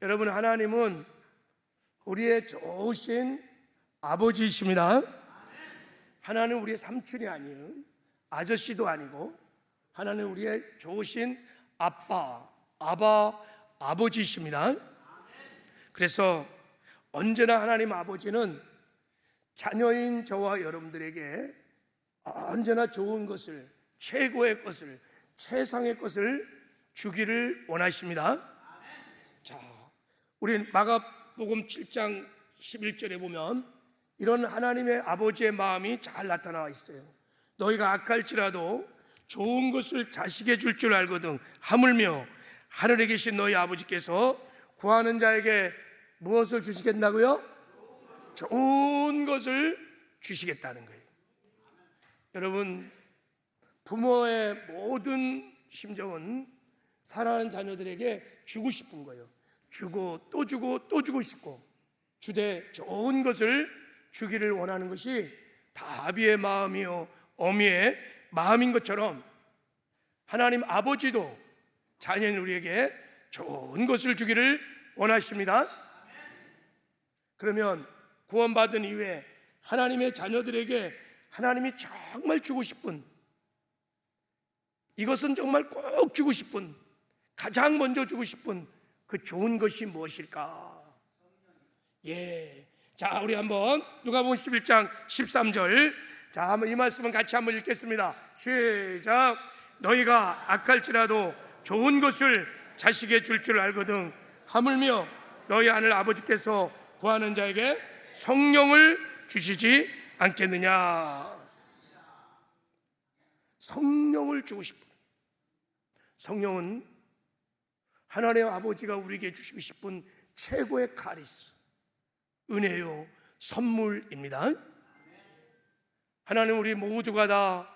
여러분, 하나님은 우리의 좋으신 아버지이십니다. 하나님은 우리의 삼촌이 아니에요. 아저씨도 아니고, 하나님은 우리의 좋으신 아버지이십니다. 그래서 언제나 하나님 아버지는 자녀인 저와 여러분들에게 언제나 좋은 것을, 최고의 것을, 최상의 것을 주기를 원하십니다. 자, 우리 마가복음 7장 11절에 보면 이런 하나님의 아버지의 마음이 잘 나타나와 있어요. 너희가 악할지라도 좋은 것을 자식에게 줄 줄 알거든 하물며 하늘에 계신 너희 아버지께서 구하는 자에게 무엇을 주시겠다고요? 좋은 것을 주시겠다는 거예요. 여러분, 부모의 모든 심정은 사랑하는 자녀들에게 주고 싶은 거예요. 주고 또 주고 또 주고 싶고, 주되 좋은 것을 주기를 원하는 것이 다 아비의 마음이요 어미의 마음인 것처럼 하나님 아버지도 자녀인 우리에게 좋은 것을 주기를 원하십니다. 그러면 구원받은 이후에 하나님의 자녀들에게 하나님이 정말 주고 싶은, 이것은 정말 꼭 주고 싶은, 가장 먼저 주고 싶은 그 좋은 것이 무엇일까? 자, 우리 한번 누가복음 11장 13절, 자, 한번 이 말씀은 같이 한번 읽겠습니다. 시작. 너희가 악할지라도 좋은 것을 자식에게 줄 줄 알거든 하물며 너희 하늘 아버지께서 구하는 자에게 성령을 주시지 않겠느냐. 성령을 주고 싶은, 성령은 하나님의 아버지가 우리에게 주시고 싶은 최고의 카리스, 은혜요 선물입니다. 하나님 우리 모두가 다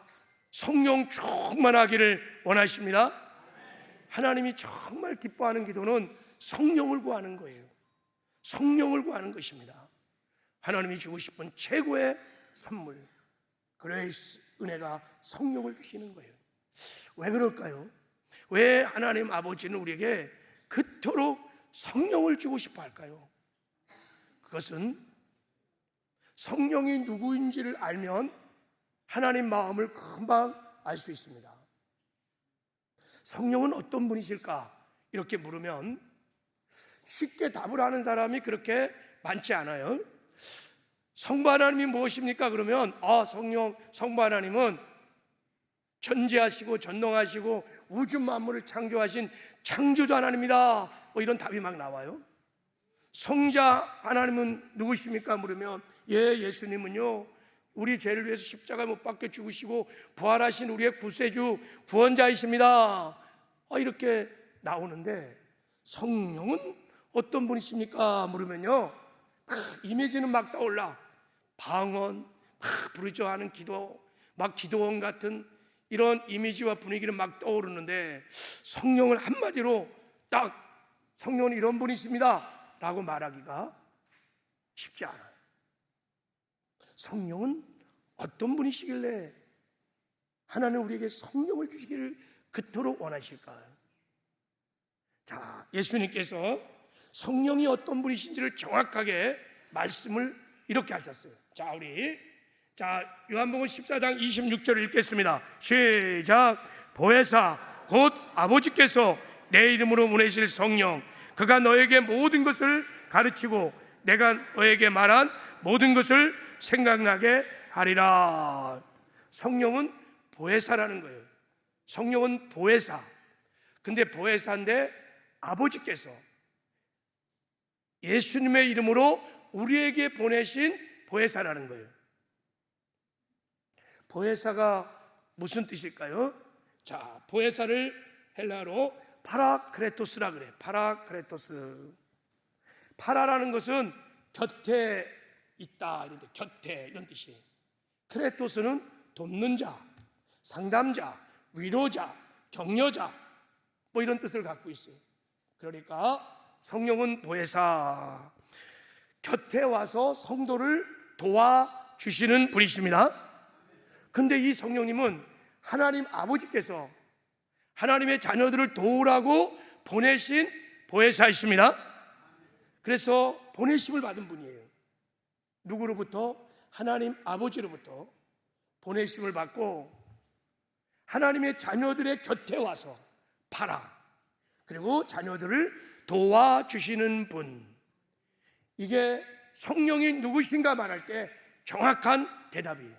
성령 충만하기를 원하십니다. 하나님이 정말 기뻐하는 기도는 성령을 구하는 거예요. 성령을 구하는 것입니다. 하나님이 주고 싶은 최고의 선물, 그레이스, 은혜가 성령을 주시는 거예요. 왜 그럴까요? 왜 하나님 아버지는 우리에게 그토록 성령을 주고 싶어 할까요? 그것은 성령이 누구인지를 알면 하나님 마음을 금방 알 수 있습니다. 성령은 어떤 분이실까? 이렇게 물으면 쉽게 답을 하는 사람이 그렇게 많지 않아요. 성부 하나님이 무엇입니까? 그러면 성부 하나님은 전지하시고 전능하시고 우주 만물을 창조하신 창조주 하나님이다, 이런 답이 막 나와요. 성자 하나님은 누구십니까? 물으면 예수님은요 우리 죄를 위해서 십자가에 못 박혀 죽으시고 부활하신 우리의 구세주 구원자이십니다, 이렇게 나오는데 성령은 어떤 분이십니까? 물으면요 이미지는 막 떠올라. 방언, 막 부르짖어하는 기도, 막 기도원 같은 이런 이미지와 분위기는 막 떠오르는데 성령을 한마디로 딱 성령은 이런 분이십니다 라고 말하기가 쉽지 않아요. 성령은 어떤 분이시길래 하나님 우리에게 성령을 주시기를 그토록 원하실까요? 자, 예수님께서 성령이 어떤 분이신지를 정확하게 말씀을 이렇게 하셨어요. 자, 요한복음 14장 26절을 읽겠습니다. 시작. 보혜사 곧 아버지께서 내 이름으로 보내실 성령, 그가 너에게 모든 것을 가르치고 내가 너에게 말한 모든 것을 생각나게 하리라. 성령은 보혜사라는 거예요. 성령은 보혜사. 근데 보혜사인데 아버지께서 예수님의 이름으로 우리에게 보내신 보혜사라는 거예요. 보혜사가 무슨 뜻일까요? 자, 보혜사를 헬라어로 파라크레토스라 그래. 파라크레토스. 파라라는 것은 곁에 있다, 이런 곁에, 이런 뜻이에요. 크레토스는 돕는 자, 상담자, 위로자, 격려자, 이런 뜻을 갖고 있어요. 그러니까 성령은 보혜사, 곁에 와서 성도를 도와주시는 분이십니다. 근데 이 성령님은 하나님 아버지께서 하나님의 자녀들을 도우라고 보내신 보혜사이십니다. 그래서 보내심을 받은 분이에요. 누구로부터? 하나님 아버지로부터 보내심을 받고 하나님의 자녀들의 곁에 와서 봐라, 그리고 자녀들을 도와주시는 분. 이게 성령이 누구신가 말할 때 정확한 대답이에요.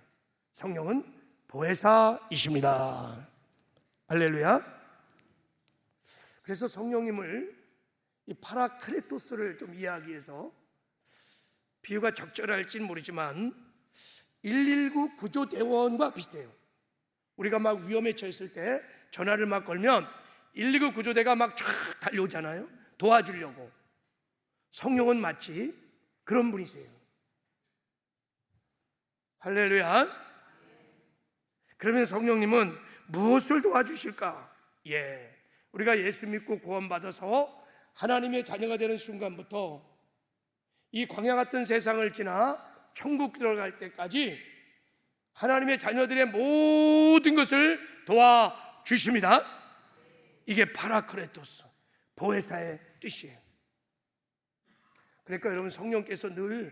성령은 보혜사이십니다. 할렐루야. 그래서 성령님을, 이 파라크레토스를 좀 이해하기 위해서 비유가 적절할지는 모르지만 119 구조대원과 비슷해요. 우리가 막 위험에 처했을 때 전화를 막 걸면 119 구조대가 막 쫙 달려오잖아요. 도와주려고. 성령은 마치 그런 분이세요. 할렐루야. 그러면 성령님은 무엇을 도와주실까? 우리가 예수 믿고 구원받아서 하나님의 자녀가 되는 순간부터 이 광야 같은 세상을 지나 천국 들어갈 때까지 하나님의 자녀들의 모든 것을 도와주십니다. 이게 파라크레토스, 보혜사의 뜻이에요. 그러니까 여러분, 성령께서 늘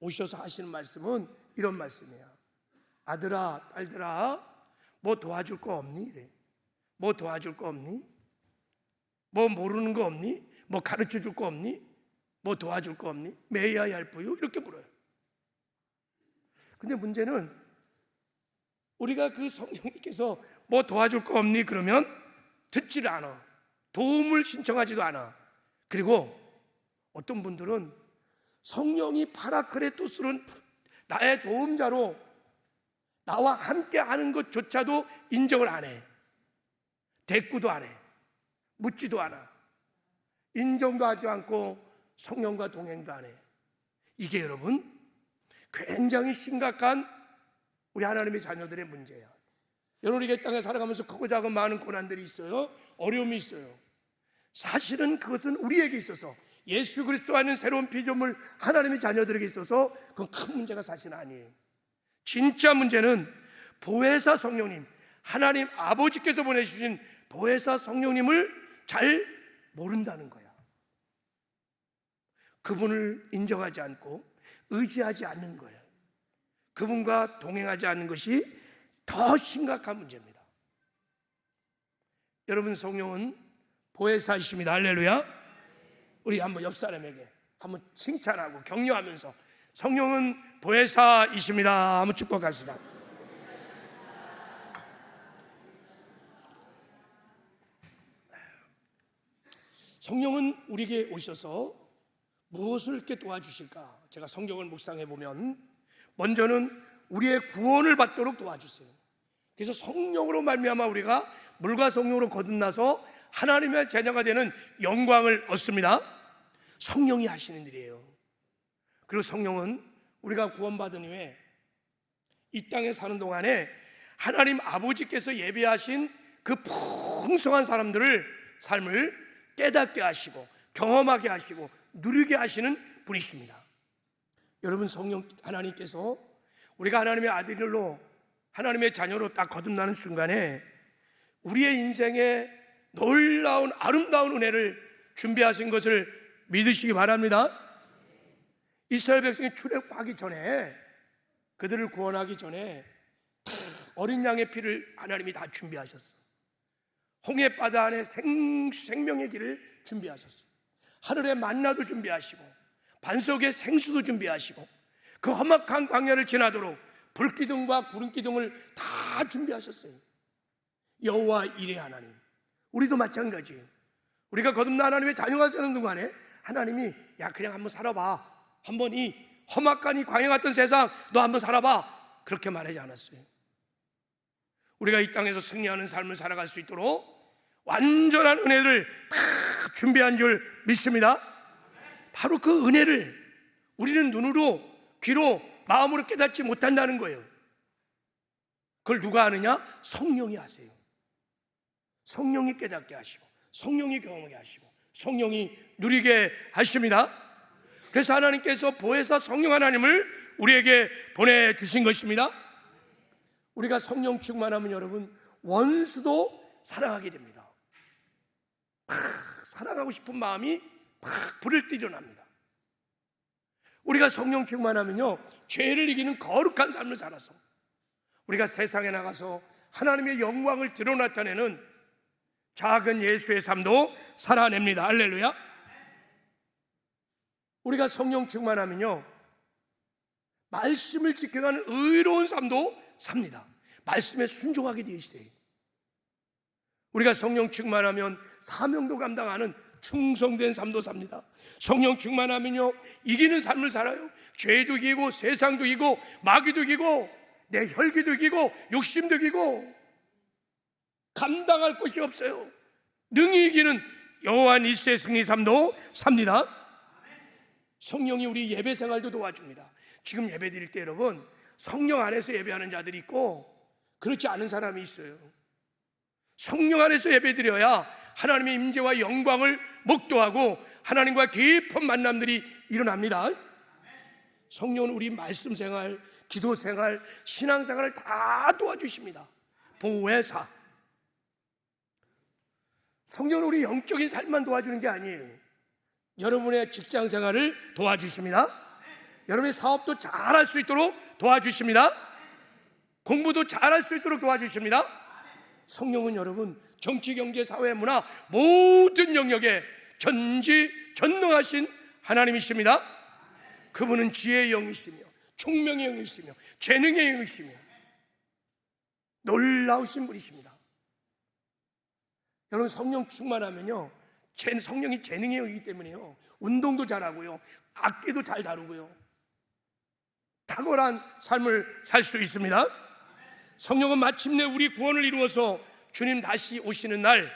오셔서 하시는 말씀은 이런 말씀이에요. 아들아, 딸들아, 뭐 도와줄 거 없니? 이래. 뭐 도와줄 거 없니? 뭐 모르는 거 없니? 뭐 가르쳐 줄 거 없니? 뭐 도와줄 거 없니? May I help you? 이렇게 물어요. 근데 문제는 우리가 그 성령님께서 뭐 도와줄 거 없니? 그러면 듣지를 않아. 도움을 신청하지도 않아. 그리고 어떤 분들은 성령이 파라크레토스는 나의 도움자로 나와 함께 하는 것조차도 인정을 안 해. 대꾸도 안 해. 묻지도 않아. 인정도 하지 않고 성령과 동행도 안 해. 이게 여러분 굉장히 심각한 우리 하나님의 자녀들의 문제야. 여러분, 우리가 이 땅에 살아가면서 크고 작은 많은 고난들이 있어요. 어려움이 있어요. 사실은 그것은 우리에게 있어서, 예수 그리스도 하는 새로운 피조물 하나님의 자녀들에게 있어서 그건 큰 문제가 사실 아니에요. 진짜 문제는 보혜사 성령님, 하나님 아버지께서 보내주신 보혜사 성령님을 잘 모른다는 거야. 그분을 인정하지 않고 의지하지 않는 거예요. 그분과 동행하지 않는 것이 더 심각한 문제입니다. 여러분, 성령은 보혜사이십니다. 할렐루야. 우리 한번 옆 사람에게 한번 칭찬하고 격려하면서 성령은 보혜사이십니다. 한번 축복합시다. 성령은 우리에게 오셔서 무엇을 이렇게 도와주실까? 제가 성경을 묵상해 보면 먼저는 우리의 구원을 받도록 도와주세요. 그래서 성령으로 말미암아 우리가 물과 성령으로 거듭나서 하나님의 자녀가 되는 영광을 얻습니다. 성령이 하시는 일이에요. 그리고 성령은 우리가 구원받은 후에 이 땅에 사는 동안에 하나님 아버지께서 예비하신 그 풍성한 삶을 깨닫게 하시고 경험하게 하시고 누리게 하시는 분이십니다. 여러분, 성령 하나님께서 우리가 하나님의 아들로 하나님의 자녀로 딱 거듭나는 순간에 우리의 인생에 놀라운 아름다운 은혜를 준비하신 것을 믿으시기 바랍니다. 이스라엘 백성이 출애굽하기 전에, 그들을 구원하기 전에 어린 양의 피를 하나님이 다 준비하셨어요. 홍해 바다 안에 생명의 길을 준비하셨어요. 하늘의 만나도 준비하시고 반석의 생수도 준비하시고 그 험악한 광야를 지나도록 불기둥과 구름기둥을 다 준비하셨어요. 여호와 이레 하나님, 우리도 마찬가지예요. 우리가 거듭나 하나님의 자녀가 되는 동안에 하나님이 야, 그냥 한번 살아봐, 한번 이 험악한 이 광야 같은 세상 너 한번 살아봐, 그렇게 말하지 않았어요. 우리가 이 땅에서 승리하는 삶을 살아갈 수 있도록 완전한 은혜를 다 준비한 줄 믿습니다. 바로 그 은혜를 우리는 눈으로, 귀로, 마음으로 깨닫지 못한다는 거예요. 그걸 누가 아느냐? 성령이 아세요. 성령이 깨닫게 하시고 성령이 경험하게 하시고 성령이 누리게 하십니다. 그래서 하나님께서 보혜사 성령 하나님을 우리에게 보내주신 것입니다. 우리가 성령 충만하면 여러분, 원수도 사랑하게 됩니다. 사랑하고 싶은 마음이 불을 띠려납니다. 우리가 성령 충만하면요, 죄를 이기는 거룩한 삶을 살아서 우리가 세상에 나가서 하나님의 영광을 드러나타내는 작은 예수의 삶도 살아냅니다. 할렐루야. 우리가 성령 충만하면요, 말씀을 지켜가는 의로운 삶도 삽니다. 말씀에 순종하게 되어 있어요. 우리가 성령 충만하면 사명도 감당하는 충성된 삶도 삽니다. 성령 충만하면요, 이기는 삶을 살아요. 죄도 이기고 세상도 이기고 마귀도 이기고 내 혈기도 이기고 욕심도 이기고 감당할 것이 없어요. 능히 이기는 여호와 니스의 승리 삶도 삽니다. 성령이 우리 예배 생활도 도와줍니다. 지금 예배 드릴 때 여러분, 성령 안에서 예배하는 자들이 있고 그렇지 않은 사람이 있어요. 성령 안에서 예배 드려야 하나님의 임재와 영광을 목도하고 하나님과 깊은 만남들이 일어납니다. 성령은 우리 말씀 생활, 기도 생활, 신앙 생활을 다 도와주십니다. 보혜사. 성령은 우리 영적인 삶만 도와주는 게 아니에요. 여러분의 직장 생활을 도와주십니다. 여러분의 사업도 잘할 수 있도록 도와주십니다. 공부도 잘할 수 있도록 도와주십니다. 성령은 여러분 정치, 경제, 사회, 문화 모든 영역에 전지전능하신 하나님이십니다. 그분은 지혜의 영이시며 총명의 영이시며 재능의 영이시며 놀라우신 분이십니다. 여러분 성령 충만하면요, 성령이 재능의 영이기 때문에요, 운동도 잘하고요, 악기도 잘 다루고요, 탁월한 삶을 살 수 있습니다. 성령은 마침내 우리 구원을 이루어서 주님 다시 오시는 날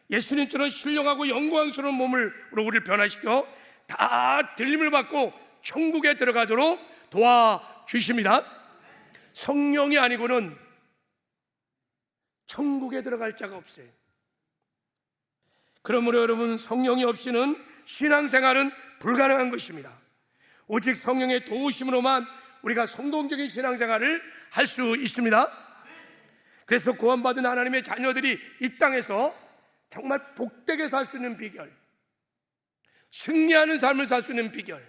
예수님처럼 신령하고 영광스러운 몸으로 우리를 변화시켜 다 들림을 받고 천국에 들어가도록 도와주십니다. 성령이 아니고는 천국에 들어갈 자가 없어요. 그러므로 여러분, 성령이 없이는 신앙생활은 불가능한 것입니다. 오직 성령의 도우심으로만 우리가 성공적인 신앙생활을 할 수 있습니다. 그래서 구원받은 하나님의 자녀들이 이 땅에서 정말 복되게 살 수 있는 비결, 승리하는 삶을 살 수 있는 비결,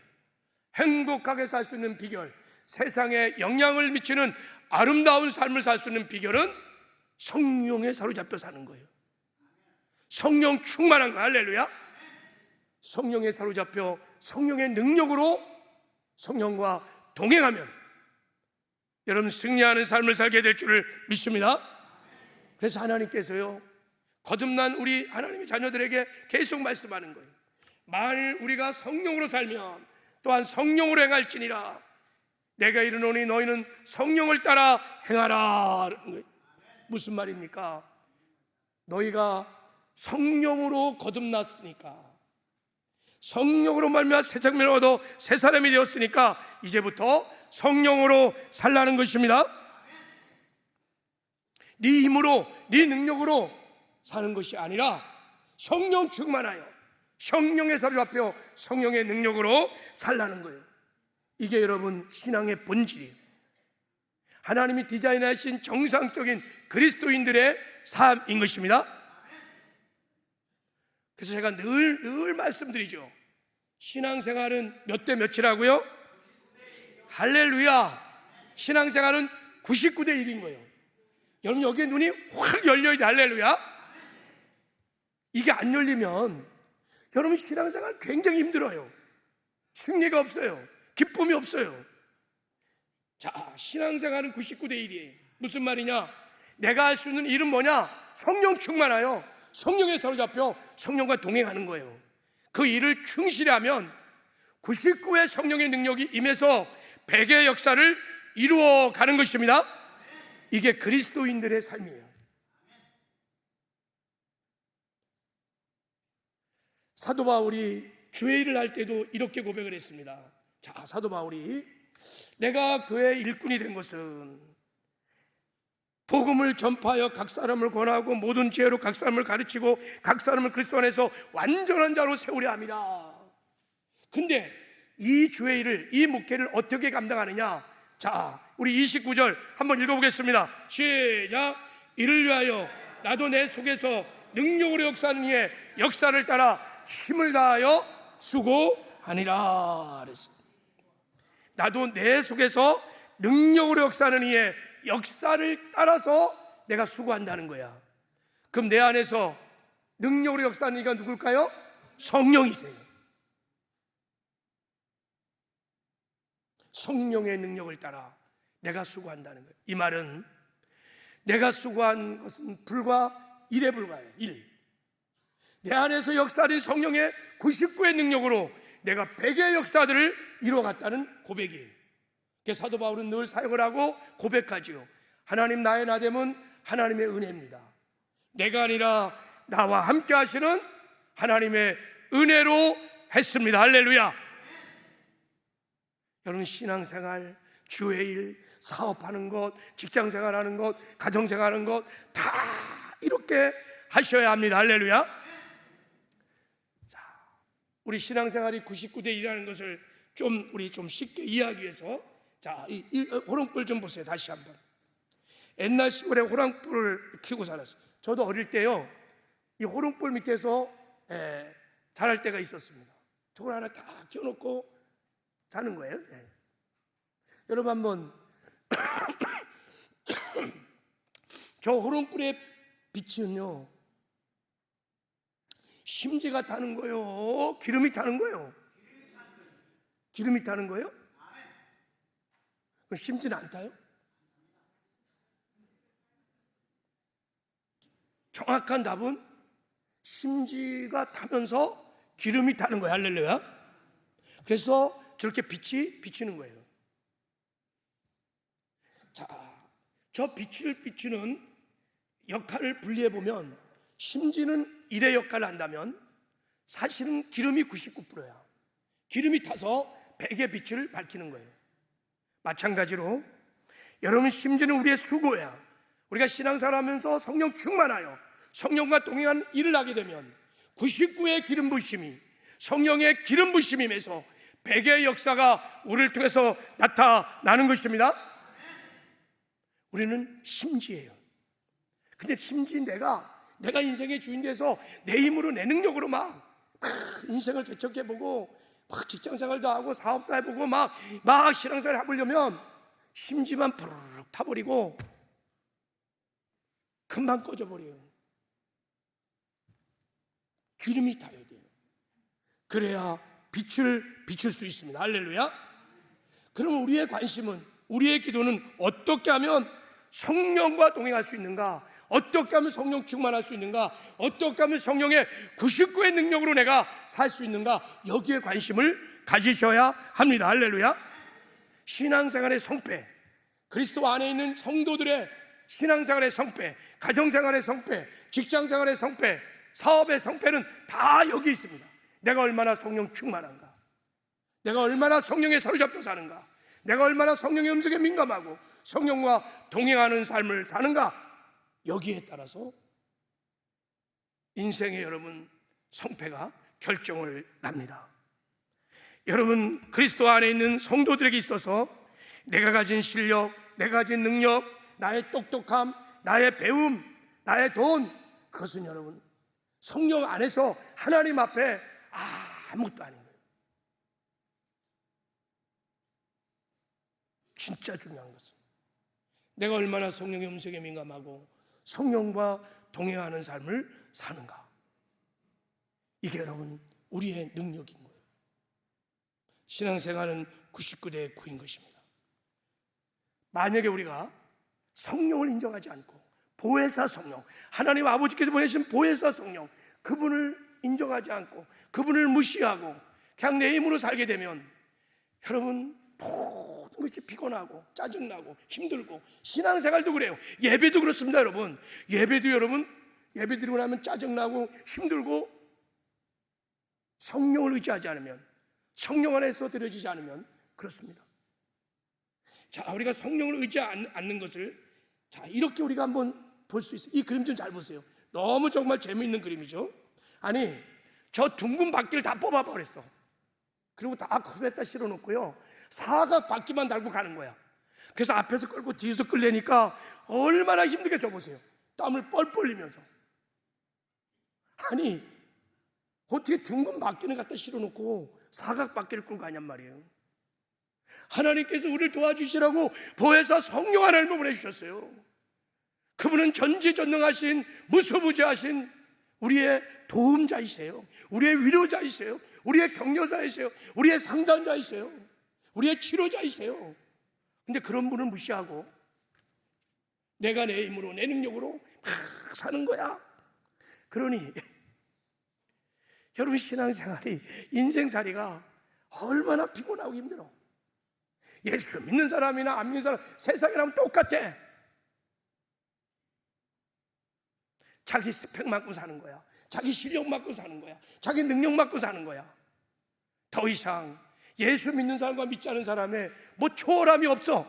행복하게 살 수 있는 비결, 세상에 영향을 미치는 아름다운 삶을 살 수 있는 비결은 성령에 사로잡혀 사는 거예요. 성령 충만한 거. 할렐루야. 성령에 사로잡혀 성령의 능력으로 성령과 동행하면 여러분 승리하는 삶을 살게 될 줄을 믿습니다. 그래서 하나님께서요, 거듭난 우리 하나님의 자녀들에게 계속 말씀하는 거예요. 만일 우리가 성령으로 살면 또한 성령으로 행할지니라. 내가 이르노니 너희는 성령을 따라 행하라. 무슨 말입니까? 너희가 성령으로 거듭났으니까, 성령으로 말미암아 새 생명을 얻어 새 사람이 되었으니까 이제부터 성령으로 살라는 것입니다. 네 힘으로, 네 능력으로 사는 것이 아니라 성령 충만하여 성령에 사로잡혀 성령의 능력으로 살라는 거예요. 이게 여러분 신앙의 본질이에요. 하나님이 디자인하신 정상적인 그리스도인들의 삶인 것입니다. 그래서 제가 늘 말씀드리죠. 신앙생활은 몇 대 몇이라고요? 할렐루야. 신앙생활은 99대 1인 거예요. 여러분 여기에 눈이 확 열려야 돼. 할렐루야. 이게 안 열리면 여러분 신앙생활 굉장히 힘들어요. 승리가 없어요. 기쁨이 없어요. 자, 신앙생활은 99대 1이에요. 무슨 말이냐? 내가 할 수 있는 일은 뭐냐? 성령 충만하여 성령에 사로잡혀 성령과 동행하는 거예요. 그 일을 충실히 하면 99의 성령의 능력이 임해서 100의 역사를 이루어가는 것입니다. 이게 그리스도인들의 삶이에요. 사도 바울이 교회 일을 할 때도 이렇게 고백을 했습니다. 자, 사도 바울이 내가 교회의 일꾼이 된 것은 복음을 전파하여 각 사람을 권하고 모든 지혜로 각 사람을 가르치고 각 사람을 그리스도 안에서 완전한 자로 세우려 함이라. 근데 이 교회 일을, 이 목회를 어떻게 감당하느냐? 자, 우리 29절 한번 읽어보겠습니다. 시작. 이를 위하여 나도 내 속에서 능력으로 역사하는 이의 역사를 따라 힘을 다하여 수고하니라. 그랬어요. 나도 내 속에서 능력으로 역사하는 이의 역사를 따라서 내가 수고한다는 거야. 그럼 내 안에서 능력으로 역사하는 이가 누굴까요? 성령이세요. 성령의 능력을 따라 내가 수고한다는 거예요. 이 말은 내가 수고한 것은 불과 1에 불과해요. 1. 내 안에서 역사하는 성령의 99의 능력으로 내가 100의 역사들을 이루어갔다는 고백이에요. 그래서 사도 바울은 늘 사역을 하고 고백하지요. 하나님 나의 나됨은 하나님의 은혜입니다. 내가 아니라 나와 함께 하시는 하나님의 은혜로 했습니다. 할렐루야. 여러분, 신앙생활, 주의 일, 사업하는 것, 직장생활하는 것, 가정생활하는 것 다 이렇게 하셔야 합니다. 할렐루야. 자, 우리 신앙생활이 99대 1이라는 것을 우리 좀 쉽게 이해하기 위해서, 자, 이 호롱불 좀 보세요. 다시 한번. 옛날 시골에 호롱불을 키우고 살았어요. 저도 어릴 때요, 이 호롱불 밑에서 자랄 때가 있었습니다. 저걸 하나 딱 키워놓고 자는 거예요. 여러분 한번 저 호롱불의 빛은요, 심지가 타는 거예요? 기름이 타는 거예요? 기름이 타는 거예요? 심지는 안 타요? 정확한 답은 심지가 타면서 기름이 타는 거예요. 할렐루야. 그래서 저렇게 빛이 비치는 거예요. 자, 저 빛을 비추는 역할을 분리해 보면, 심지는 1의 역할을 한다면 사실은 기름이 99%야. 기름이 타서 100의 빛을 밝히는 거예요. 마찬가지로 여러분, 심지는 우리의 수고야. 우리가 신앙생활 하면서 성령 충만하여 성령과 동행한 일을 하게 되면 99의 기름 부심이, 성령의 기름 부심임에서 100의 역사가 우리를 통해서 나타나는 것입니다. 우리는 심지예요. 근데 심지 내가 인생의 주인 돼서 내 힘으로, 내 능력으로 막 인생을 개척해보고 막 직장생활도 하고 사업도 해보고 막 신앙생활 해보려면 심지만 부르륵 타버리고 금방 꺼져버려요. 기름이 타야 돼요. 그래야 빛을 비출 수 있습니다. 할렐루야. 그러면 우리의 관심은, 우리의 기도는 어떻게 하면 성령과 동행할 수 있는가? 어떻게 하면 성령 충만할 수 있는가? 어떻게 하면 성령의 99의 능력으로 내가 살 수 있는가? 여기에 관심을 가지셔야 합니다. 할렐루야. 신앙생활의 성패, 그리스도 안에 있는 성도들의 신앙생활의 성패, 가정생활의 성패, 직장생활의 성패, 사업의 성패는 다 여기 있습니다. 내가 얼마나 성령 충만한가? 내가 얼마나 성령에 사로잡혀 사는가? 내가 얼마나 성령의 음성에 민감하고 성령과 동행하는 삶을 사는가? 여기에 따라서 인생의 여러분 성패가 결정을 납니다. 여러분, 그리스도 안에 있는 성도들에게 있어서 내가 가진 실력, 내가 가진 능력, 나의 똑똑함, 나의 배움, 나의 돈, 그것은 여러분 성령 안에서 하나님 앞에 아무것도 아닌 거예요. 진짜 중요한 것은 내가 얼마나 성령의 음성에 민감하고 성령과 동행하는 삶을 사는가. 이게 여러분 우리의 능력인 거예요. 신앙생활은 99대 9인 것입니다. 만약에 우리가 성령을 인정하지 않고 보혜사 성령, 하나님 아버지께서 보내신 보혜사 성령, 그분을 인정하지 않고 그분을 무시하고 그냥 내 힘으로 살게 되면 여러분 모든 것이 피곤하고 짜증나고 힘들고, 신앙생활도 그래요. 예배도 그렇습니다. 여러분 예배도 예배 드리고 나면 짜증나고 힘들고, 성령을 의지하지 않으면, 성령 안에서 드려지지 않으면 그렇습니다. 자, 우리가 성령을 의지하지 않는 것을 이렇게 우리가 한번 볼 수 있어요. 이 그림 좀 잘 보세요. 너무 정말 재미있는 그림이죠. 아니, 저 둥근 바퀴를 다 뽑아버렸어. 그리고 다 거기에다 실어놓고요, 사각 바퀴만 달고 가는 거야. 그래서 앞에서 끌고 뒤에서 끌려니까 얼마나 힘들게 줘보세요. 땀을 뻘뻘 흘리면서. 아니, 어떻게 둥근 바퀴를 갖다 실어놓고 사각 바퀴를 끌고 가냔 말이에요. 하나님께서 우리를 도와주시라고 보혜사 성령 하나님을 보내주셨어요. 그분은 전지전능하신, 무소부재하신 우리의 도움자이세요. 우리의 위로자이세요. 우리의 격려자이세요. 우리의 상담자이세요. 우리의 치료자이세요. 근데 그런 분을 무시하고 내가 내 힘으로, 내 능력으로 막 사는 거야. 그러니 여러분, 신앙생활이, 인생살이가 얼마나 피곤하고 힘들어. 예수 믿는 사람이나 안 믿는 사람, 세상이랑 똑같아. 자기 스펙 맞고 사는 거야. 자기 실력 맞고 사는 거야. 자기 능력 맞고 사는 거야. 더 이상 예수 믿는 사람과 믿지 않은 사람의 뭐 초월함이 없어.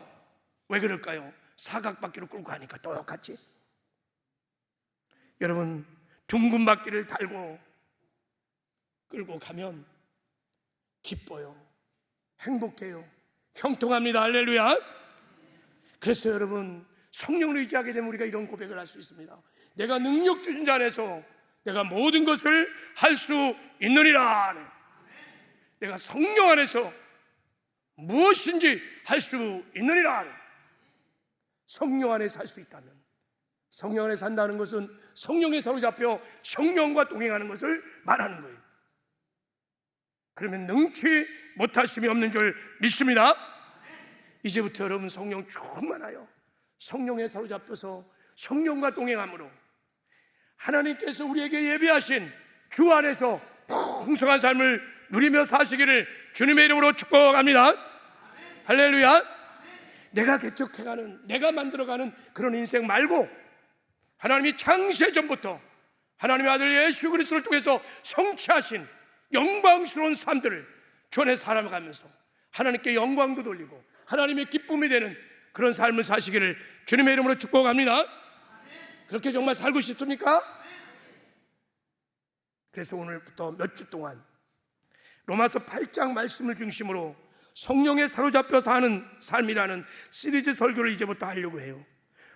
왜 그럴까요? 사각바퀴로 끌고 가니까 똑같지. 여러분, 둥근 바퀴를 달고 끌고 가면 기뻐요. 행복해요. 형통합니다. 할렐루야. 그래서 여러분, 성령을 의지하게 되면 우리가 이런 고백을 할 수 있습니다. 내가 능력 주신 자 안에서 내가 모든 것을 할 수 있느니라. 내가 성령 안에서 무엇인지 할 수 있느니라. 성령 안에 살 수 있다면, 성령 안에 산다는 것은 성령에 사로잡혀 성령과 동행하는 것을 말하는 거예요. 그러면 능치 못하심이 없는 줄 믿습니다. 이제부터 여러분, 성령 충만하여 성령에 사로잡혀서 성령과 동행함으로 하나님께서 우리에게 예비하신 주 안에서 풍성한 삶을 누리며 사시기를 주님의 이름으로 축복합니다. 할렐루야. 내가 개척해가는, 내가 만들어가는 그런 인생 말고 하나님이 창세 전부터 하나님의 아들 예수 그리스도를 통해서 성취하신 영광스러운 삶들을 주 안에 살아가면서 하나님께 영광도 돌리고 하나님의 기쁨이 되는 그런 삶을 사시기를 주님의 이름으로 축복합니다. 그렇게 정말 살고 싶습니까? 그래서 오늘부터 몇 주 동안 로마서 8장 말씀을 중심으로 성령에 사로잡혀 사는 삶이라는 시리즈 설교를 이제부터 하려고 해요.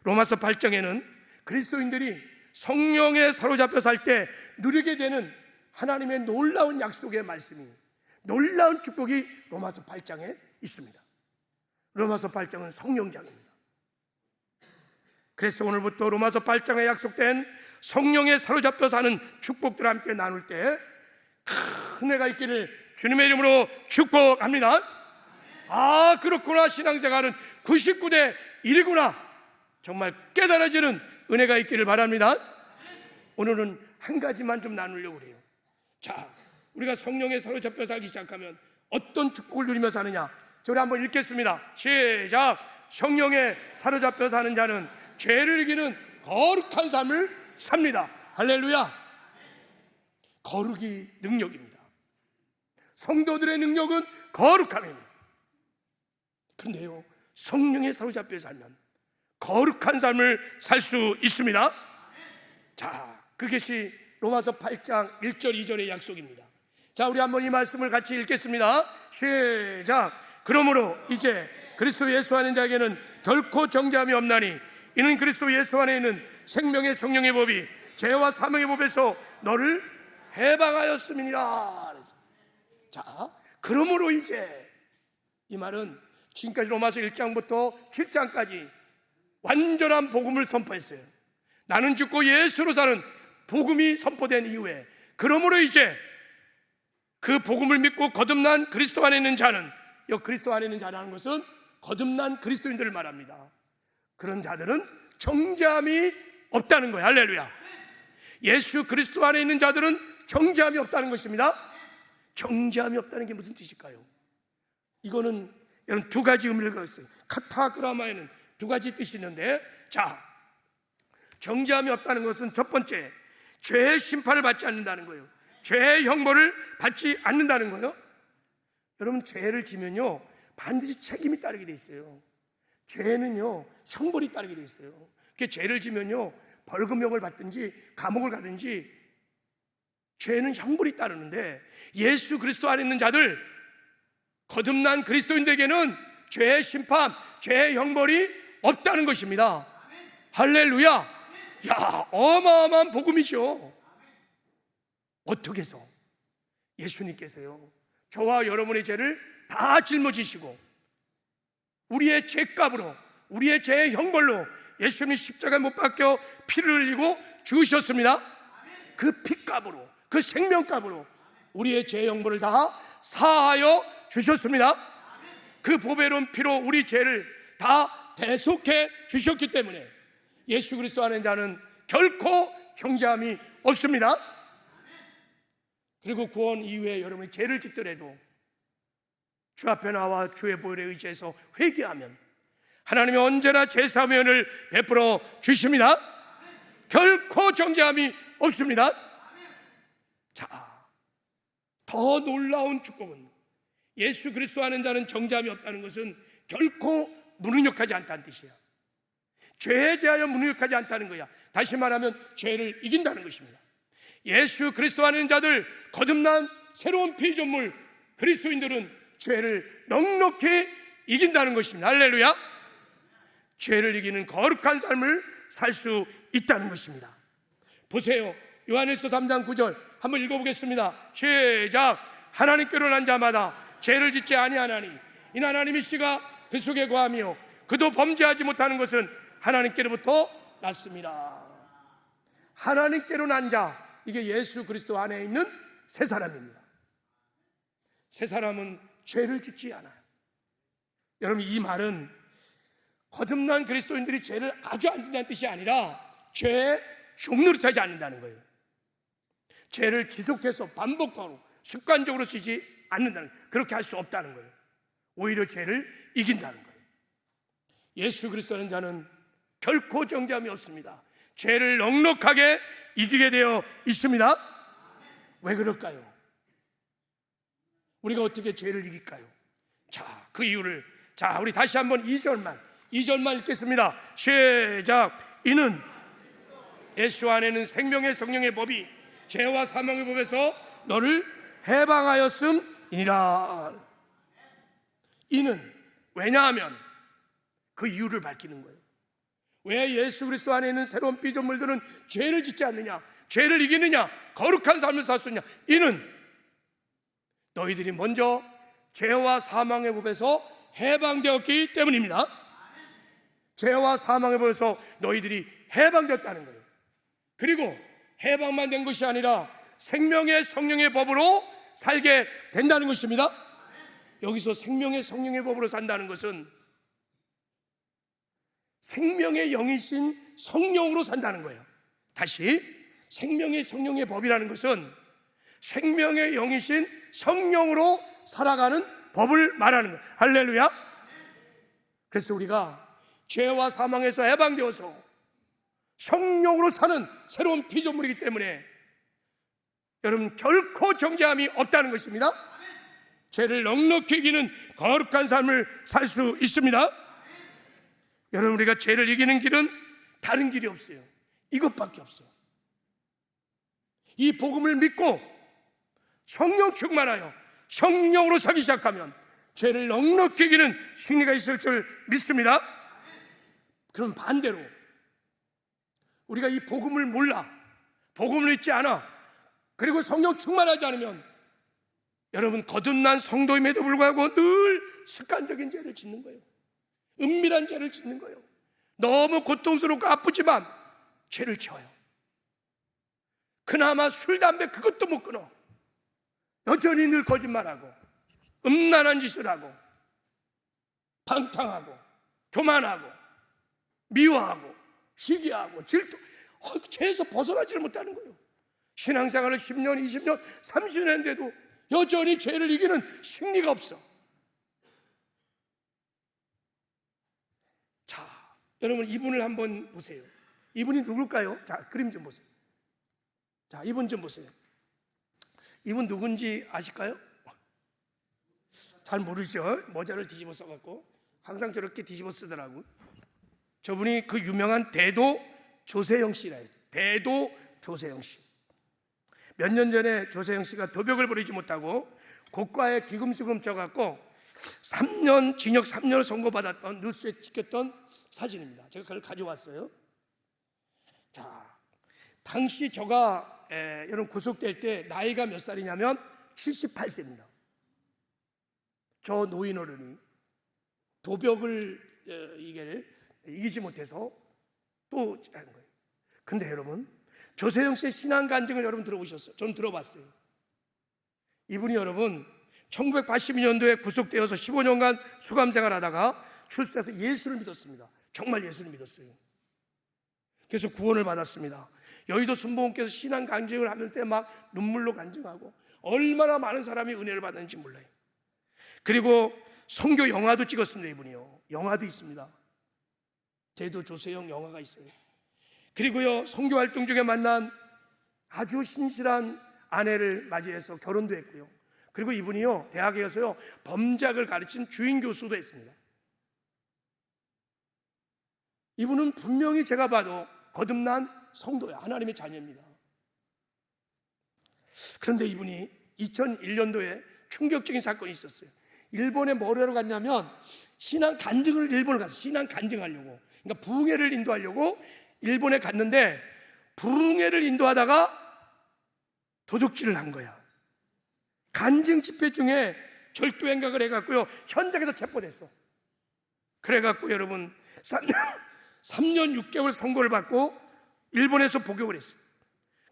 로마서 8장에는 그리스도인들이 성령에 사로잡혀 살 때 누리게 되는 하나님의 놀라운 약속의 말씀이, 놀라운 축복이 로마서 8장에 있습니다. 로마서 8장은 성령장입니다. 그래서 오늘부터 로마서 8장에 약속된 성령에 사로잡혀 사는 축복들을 함께 나눌 때 큰 은혜가 있기를 주님의 이름으로 축복합니다. 아, 그렇구나. 신앙생활은 99대 1이구나. 정말 깨달아지는 은혜가 있기를 바랍니다. 오늘은 한 가지만 좀 나누려고 해요. 자, 우리가 성령에 사로잡혀 살기 시작하면 어떤 축복을 누리며 사느냐, 저를 한번 읽겠습니다. 시작. 성령에 사로잡혀 사는 자는 죄를 이기는 거룩한 삶을 삽니다. 할렐루야. 거룩이 능력입니다. 성도들의 능력은 거룩함입니다. 그런데요, 성령에 사로잡혀 살면 거룩한 삶을 살 수 있습니다. 자, 그것이 로마서 8장 1절 2절의 약속입니다. 자, 우리 한번 이 말씀을 같이 읽겠습니다. 시작. 그러므로 이제 그리스도 예수 안에 있는 자에게는 결코 정죄함이 없나니 이는 그리스도 예수 안에 있는 생명의 성령의 법이 죄와 사망의 법에서 너를 해방하였음이니라. 자, 그러므로 이제, 이 말은 지금까지 로마서 1장부터 7장까지 완전한 복음을 선포했어요. 나는 죽고 예수로 사는 복음이 선포된 이후에, 그러므로 이제 그 복음을 믿고 거듭난 그리스도 안에 있는 자는, 이 그리스도 안에 있는 자라는 것은 거듭난 그리스도인들을 말합니다. 그런 자들은 정죄함이 없다는 거예요. 할렐루야. 예수 그리스도 안에 있는 자들은 정죄함이 없다는 것입니다. 정죄함이 없다는 게 무슨 뜻일까요? 이거는 여러분 두 가지 의미를 가졌어요. 카타그라마에는 두 가지 뜻이 있는데, 자, 정죄함이 없다는 것은 첫 번째, 죄의 심판을 받지 않는다는 거예요. 죄의 형벌을 받지 않는다는 거예요. 여러분, 죄를 지면요 반드시 책임이 따르게 돼 있어요. 죄는요 형벌이 따르게 돼 있어요. 그 죄를 지면요 벌금형을 받든지 감옥을 가든지 죄는 형벌이 따르는데, 예수 그리스도 안에 있는 자들, 거듭난 그리스도인들에게는 죄의 심판, 죄의 형벌이 없다는 것입니다. 할렐루야. 야, 어마어마한 복음이죠. 어떻게 해서? 예수님께서요 저와 여러분의 죄를 다 짊어지시고 우리의 죄값으로, 우리의 죄의 형벌로 예수님이 십자가에 못 박혀 피를 흘리고 죽으셨습니다. 그 피값으로, 그 생명값으로 우리의 죄의 형벌을 다 사하여 주셨습니다. 그 보배로운 피로 우리 죄를 다 대속해 주셨기 때문에 예수 그리스도 안에 자는 결코 정죄함이 없습니다. 그리고 구원 이후에 여러분이 죄를 짓더라도 주 앞에 나와 주의 보혈에 의지해서 회개하면 하나님이 언제나 제사면을 베풀어 주십니다. 결코 정죄함이 없습니다. 자, 더 놀라운 축복은 예수 그리스도 아는 자는 정죄함이 없다는 것은 결코 무능력하지 않다는 뜻이야. 죄에 대하여 무능력하지 않다는 거야. 다시 말하면 죄를 이긴다는 것입니다. 예수 그리스도 아는 자들, 거듭난 새로운 피조물 그리스도인들은 죄를 넉넉히 이긴다는 것입니다. 할렐루야. 죄를 이기는 거룩한 삶을 살 수 있다는 것입니다. 보세요. 요한일서 3장 9절 한번 읽어보겠습니다. 시작. 하나님께로 난 자마다 죄를 짓지 아니하나니 이는 하나님이 씨가 그 속에 거하며 그도 범죄하지 못하는 것은 하나님께로부터 났습니다. 하나님께로 난 자, 이게 예수 그리스도 안에 있는 새 사람입니다. 새 사람은 죄를 짓지 않아요. 여러분, 이 말은 거듭난 그리스도인들이 죄를 아주 안 짓는 뜻이 아니라 죄에 흉노릇하지 않는다는 거예요. 죄를 지속해서 반복하고 습관적으로 쓰지 않는다는 거예요. 그렇게 할 수 없다는 거예요. 오히려 죄를 이긴다는 거예요. 예수 그리스도는 자는 결코 정죄함이 없습니다. 죄를 넉넉하게 이기게 되어 있습니다. 왜 그럴까요? 우리가 어떻게 죄를 이길까요? 자, 그 이유를 우리 다시 한번 2절만 읽겠습니다. 시작. 이는 예수 안에는 생명의 성령의 법이 죄와 사망의 법에서 너를 해방하였음이니라. 이는, 왜냐하면 그 이유를 밝히는 거예요. 왜 예수 그리스도 안에 있는 새로운 피조물들은 죄를 짓지 않느냐, 죄를 이기느냐, 거룩한 삶을 살 수 있느냐. 이는 너희들이 먼저 죄와 사망의 법에서 해방되었기 때문입니다. 죄와 사망의 법에서 너희들이 해방되었다는 거예요. 그리고 해방만 된 것이 아니라 생명의 성령의 법으로 살게 된다는 것입니다. 여기서 생명의 성령의 법으로 산다는 것은 생명의 영이신 성령으로 산다는 거예요. 다시, 생명의 성령의 법이라는 것은 생명의 영이신 성령으로 살아가는 법을 말하는 거예요. 할렐루야. 그래서 우리가 죄와 사망에서 해방되어서 성령으로 사는 새로운 피조물이기 때문에 여러분, 결코 정죄함이 없다는 것입니다. 죄를 넉넉히 이기는 거룩한 삶을 살 수 있습니다. 여러분, 우리가 죄를 이기는 길은 다른 길이 없어요. 이것밖에 없어요. 이 복음을 믿고 성령 충만하여 성령으로 살기 시작하면 죄를 넉넉히 이기는 승리가 있을 줄 믿습니다. 그럼 반대로 우리가 이 복음을 몰라, 복음을 믿지 않아, 그리고 성령 충만하지 않으면 여러분, 거듭난 성도임에도 불구하고 늘 습관적인 죄를 짓는 거예요. 은밀한 죄를 짓는 거예요. 너무 고통스럽고 아프지만 죄를 지어요. 그나마 술, 담배 그것도 못 끊어. 여전히 늘 거짓말하고 음란한 짓을 하고 방탕하고 교만하고 미워하고 시기하고 질투, 죄에서 벗어나지를 못하는 거예요. 신앙생활을 10년, 20년, 30년 했는데도 여전히 죄를 이기는 승리가 없어. 자, 여러분, 이분을 한번 보세요. 이분이 누굴까요? 자, 그림 좀 보세요. 자, 이분 좀 보세요. 이분 누군지 아실까요? 잘 모르죠? 모자를 뒤집어 써갖고 항상 저렇게 뒤집어 쓰더라고. 저분이 그 유명한 대도 조세영 씨라 해요. 대도 조세영 씨. 몇 년 전에 조세영 씨가 도벽을 버리지 못하고 고가의 기금수금 훔쳐갖고 3년 징역 3년을 선고받았던, 뉴스에 찍혔던 사진입니다. 제가 그걸 가져왔어요. 자, 당시 저가 여러분 구속될 때 나이가 몇 살이냐면 78세입니다. 저 노인 어른이 도벽을 이기지 못해서 또 하는 거예요. 근데 여러분, 조세영 씨의 신앙 간증을 여러분 들어보셨어요? 저는 들어봤어요. 이분이 여러분 1982년도에 구속되어서 15년간 수감생활 하다가 출세해서 예수를 믿었습니다. 정말 예수를 믿었어요. 그래서 구원을 받았습니다. 여의도 순복음께서 신앙 간증을 하는 때 막 눈물로 간증하고 얼마나 많은 사람이 은혜를 받는지 몰라요. 그리고 선교 영화도 찍었습니다. 이분이요, 영화도 있습니다. 제도 조세영 영화가 있어요. 그리고요, 선교 활동 중에 만난 아주 신실한 아내를 맞이해서 결혼도 했고요. 그리고 이분이요, 대학에서요 범작을 가르친 주인 교수도 했습니다. 이분은 분명히 제가 봐도 거듭난 성도야, 하나님의 자녀입니다. 그런데 이분이 2001년도에 충격적인 사건이 있었어요. 일본에 뭘 하러 갔냐면 신앙 간증을 일본을 가서 신앙 간증하려고, 그러니까 부흥회를 인도하려고 일본에 갔는데 부흥회를 인도하다가 도둑질을 한 거야. 간증 집회 중에 절도 행각을 해갖고요 현장에서 체포됐어. 그래갖고 여러분 3년 6개월 선고를 받고 일본에서 복역을 했어요.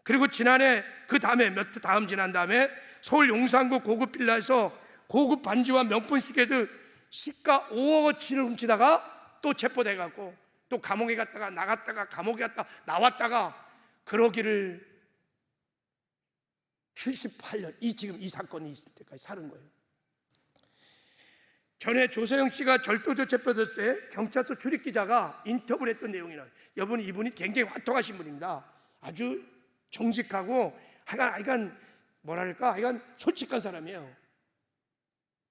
그리고 지난해 그 다음에 다음 지난 다음에 서울 용산구 고급 빌라에서 고급 반지와 명품 시계들 시가 5억어치를 훔치다가 또 체포돼갖고 또 감옥에 갔다가 나갔다가 감옥에 갔다 나왔다가 그러기를 78년 지금 이 사건이 있을 때까지 사는 거예요. 전에 조세영 씨가 절도죄 체포됐을 때 경찰서 출입기자가 인터뷰를 했던 내용이 나와요. 여러분, 이분이 굉장히 화통하신 분입니다. 아주 정직하고 하여간 뭐랄까 하여간 솔직한 사람이에요.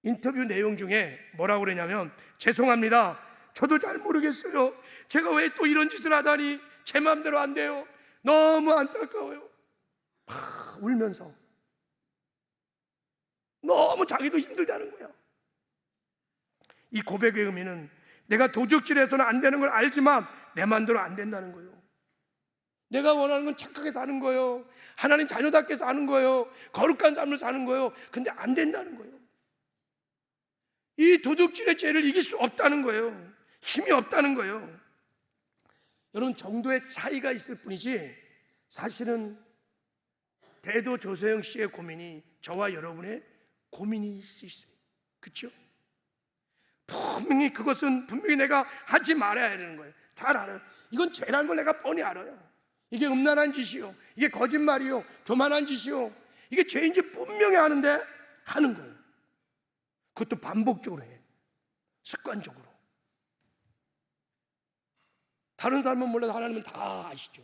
인터뷰 내용 중에 뭐라고 그러냐면, 죄송합니다, 저도 잘 모르겠어요. 제가 왜 또 이런 짓을 하다니 제 마음대로 안 돼요. 너무 안타까워요. 울면서 너무 자기도 힘들다는 거야. 이 고백의 의미는 내가 도둑질해서는 안 되는 걸 알지만 내 마음대로 안 된다는 거예요. 내가 원하는 건 착하게 사는 거예요. 하나님 자녀답게 사는 거예요. 거룩한 삶을 사는 거예요. 근데 안 된다는 거예요. 이 도둑질의 죄를 이길 수 없다는 거예요. 힘이 없다는 거예요. 여러분, 정도의 차이가 있을 뿐이지 사실은 대도 조세영 씨의 고민이 저와 여러분의 고민이 있을 수 있어요. 그렇죠? 분명히 내가 하지 말아야 되는 거예요. 잘 알아요. 이건 죄라는 걸 내가 뻔히 알아요. 이게 음란한 짓이요, 이게 거짓말이요, 교만한 짓이요, 이게 죄인지 분명히 아는데 하는 거예요. 그것도 반복적으로 해, 습관적으로. 다른 사람은 몰라도 하나님은 다 아시죠.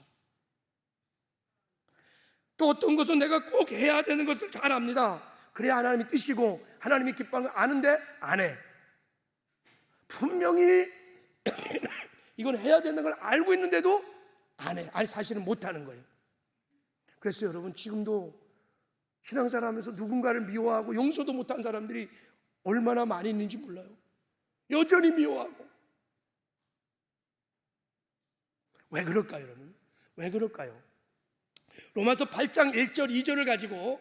또 어떤 것은 내가 꼭 해야 되는 것을 잘 압니다. 그래야 하나님이 뜻이고 하나님이 기뻐하는 걸 아는데 안 해. 분명히 이건 해야 되는 걸 알고 있는데도 안 해. 아니, 사실은 못하는 거예요. 그래서 여러분, 지금도 신앙생활 하면서 누군가를 미워하고 용서도 못한 사람들이 얼마나 많이 있는지 몰라요. 여전히 미워하고. 왜 그럴까요, 여러분? 왜 그럴까요? 로마서 8장 1절 2절을 가지고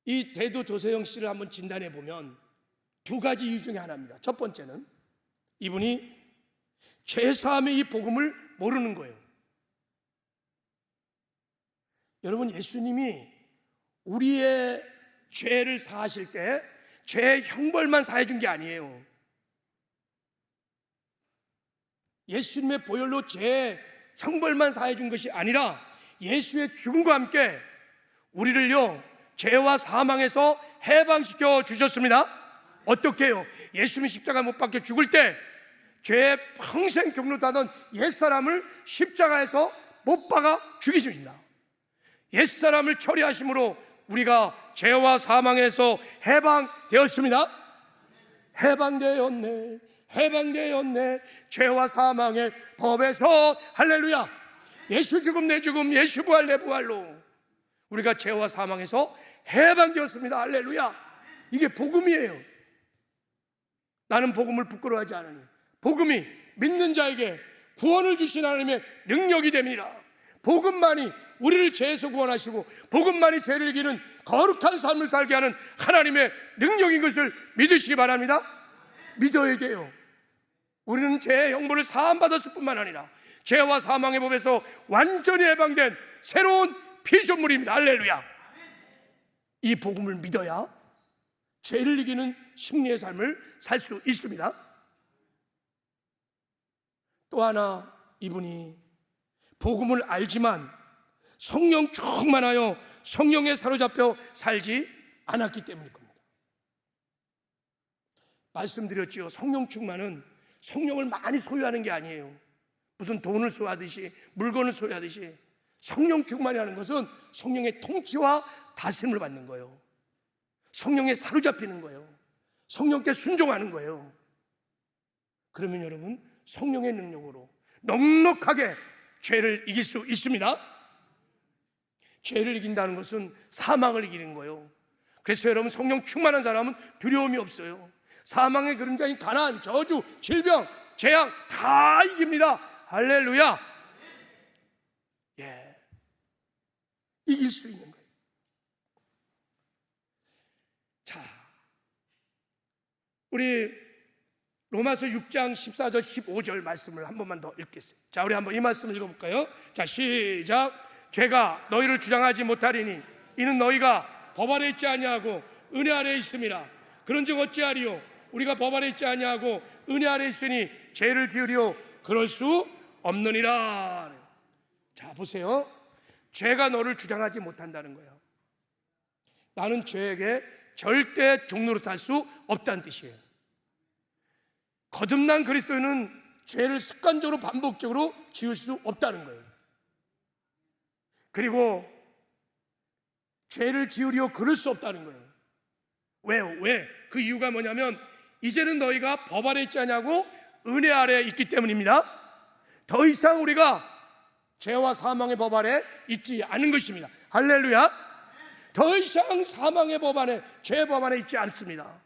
이 대도 조세영 씨를 한번 진단해 보면 두 가지 이유 중에 하나입니다. 첫 번째는 이분이 죄사함의 이 복음을 모르는 거예요. 여러분, 예수님이 우리의 죄를 사하실 때 죄의 형벌만 사해 준 게 아니에요. 예수님의 보혈로 죄의 형벌만 사해 준 것이 아니라 예수의 죽음과 함께 우리를요 죄와 사망에서 해방시켜 주셨습니다. 어떻게 해요? 예수님이 십자가 못 박혀 죽을 때 죄의 평생 종로다던 옛사람을 십자가에서 못 박아 죽이십니다. 옛사람을 처리하심으로 우리가 죄와 사망에서 해방되었습니다. 해방되었네, 해방되었네. 죄와 사망의 법에서 할렐루야. 예수 죽음 내 죽음, 예수 부활 내 부활로 우리가 죄와 사망에서 해방되었습니다. 할렐루야. 이게 복음이에요. 나는 복음을 부끄러워하지 않으니 복음이 믿는 자에게 구원을 주신 하나님의 능력이 됩니다. 복음만이 우리를 죄에서 구원하시고 복음만이 죄를 이기는 거룩한 삶을 살게 하는 하나님의 능력인 것을 믿으시기 바랍니다. 믿어야 돼요. 우리는 죄의 형벌을 사함받았을 뿐만 아니라 죄와 사망의 법에서 완전히 해방된 새로운 피조물입니다. 할렐루야. 이 복음을 믿어야 죄를 이기는 승리의 삶을 살 수 있습니다. 또 하나, 이분이 복음을 알지만 성령 충만하여 성령에 사로잡혀 살지 않았기 때문일 겁니다. 말씀드렸지요. 성령 충만은 성령을 많이 소유하는 게 아니에요. 무슨 돈을 소유하듯이, 물건을 소유하듯이. 성령 충만이라는 것은 성령의 통치와 다스림을 받는 거예요. 성령에 사로잡히는 거예요. 성령께 순종하는 거예요. 그러면 여러분, 성령의 능력으로 넉넉하게 죄를 이길 수 있습니다. 죄를 이긴다는 것은 사망을 이기는 거예요. 그래서 여러분, 성령 충만한 사람은 두려움이 없어요. 사망의 그림자인 가난, 저주, 질병, 재앙 다 이깁니다. 할렐루야. 예, 이길 수 있는 거예요. 자, 우리 로마서 6장 14절 15절 말씀을 한 번만 더 읽겠습니다. 자, 우리 한번 이 말씀을 읽어볼까요? 자, 시작. 죄가 너희를 주장하지 못하리니 이는 너희가 법 아래 있지 아니하고 은혜 아래 있음이라. 그런즉 어찌하리요? 우리가 법 아래 있지 아니하고 은혜 아래 있으니 죄를 지으리요? 그럴 수 없느니라. 자, 보세요. 죄가 너를 주장하지 못한다는 거예요. 나는 죄에게 절대 종노릇할 수 없다는 뜻이에요. 거듭난 그리스도인은 죄를 습관적으로 반복적으로 지을 수 없다는 거예요. 그리고 죄를 지으려 그럴 수 없다는 거예요. 왜요? 왜? 그 이유가 뭐냐면 이제는 너희가 법 아래 있지 않냐고 은혜 아래 있기 때문입니다. 더 이상 우리가 죄와 사망의 법 아래 있지 않은 것입니다. 할렐루야. 더 이상 사망의 법 안에, 죄의 법 안에 있지 않습니다.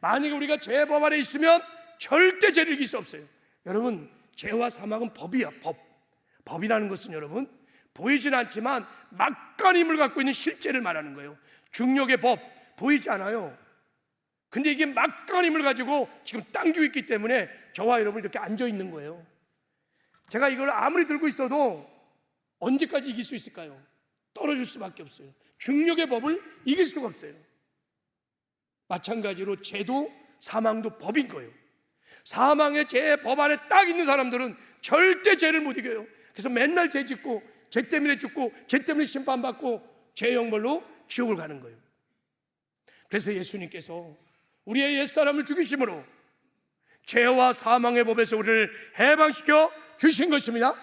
만약에 우리가 죄의 법 안에 있으면 절대 죄를 이길 수 없어요. 여러분, 죄와 사망은 법이야. 법이라는 것은 여러분, 보이진 않지만 막강한 힘을 갖고 있는 실제를 말하는 거예요. 중력의 법, 보이지 않아요. 근데 이게 막강한 힘을 가지고 지금 당기고 있기 때문에 저와 여러분이 이렇게 앉아 있는 거예요. 제가 이걸 아무리 들고 있어도 언제까지 이길 수 있을까요? 떨어질 수밖에 없어요. 중력의 법을 이길 수가 없어요. 마찬가지로 죄도 사망도 법인 거예요. 사망의 죄의 법 안에 딱 있는 사람들은 절대 죄를 못 이겨요. 그래서 맨날 죄 짓고 죄 때문에 죽고 죄 때문에 심판받고 죄의 형벌로 지옥을 가는 거예요. 그래서 예수님께서 우리의 옛사람을 죽이심으로 죄와 사망의 법에서 우리를 해방시켜 주신 것입니다.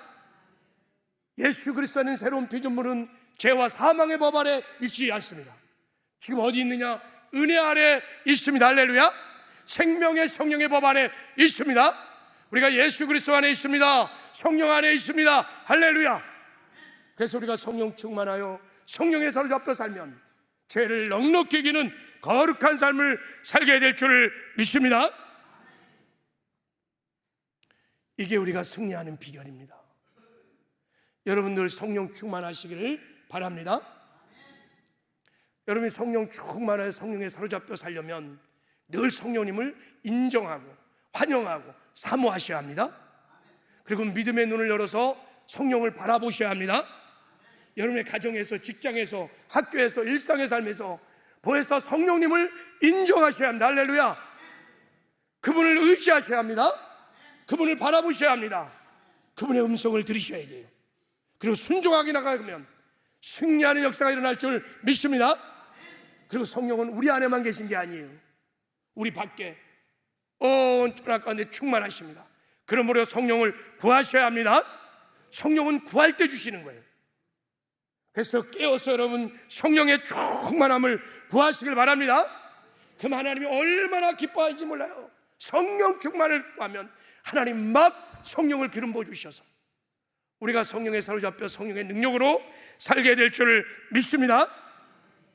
예수 그리스도는 새로운 피조물은 죄와 사망의 법 아래 있지 않습니다. 지금 어디 있느냐? 은혜 아래 있습니다. 할렐루야. 생명의 성령의 법 안에 있습니다. 우리가 예수 그리스도 안에 있습니다. 성령 안에 있습니다. 할렐루야. 그래서 우리가 성령 충만하여 성령에 사로잡혀 살면 죄를 넉넉히 이기는 거룩한 삶을 살게 될 줄 믿습니다. 이게 우리가 승리하는 비결입니다. 여러분들 성령 충만하시기를 바랍니다. 여러분이 성령 충만하여 성령에 사로잡혀 살려면 늘 성령님을 인정하고 환영하고 사모하셔야 합니다. 그리고 믿음의 눈을 열어서 성령을 바라보셔야 합니다. 여러분의 가정에서, 직장에서, 학교에서, 일상의 삶에서 보혜사 성령님을 인정하셔야 합니다. 할렐루야. 그분을 의지하셔야 합니다. 그분을 바라보셔야 합니다. 그분의 음성을 들으셔야 돼요. 그리고 순종하게 나가면 승리하는 역사가 일어날 줄 믿습니다. 그리고 성령은 우리 안에만 계신 게 아니에요. 우리 밖에 온 천하 가운데 충만하십니다. 그러므로 성령을 구하셔야 합니다. 성령은 구할 때 주시는 거예요. 그래서 깨어서 여러분 성령의 충만함을 구하시길 바랍니다. 그럼 하나님이 얼마나 기뻐하는지 몰라요. 성령 충만을 구하면 하나님 막 성령을 기름 부어주셔서 우리가 성령에 사로잡혀 성령의 능력으로 살게 될 줄 믿습니다.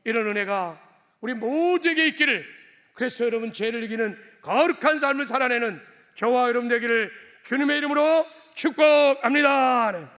이런 은혜가 우리 모두에게 있기를, 그래서 여러분 죄를 이기는 거룩한 삶을 살아내는 저와 여러분 되기를 주님의 이름으로 축복합니다.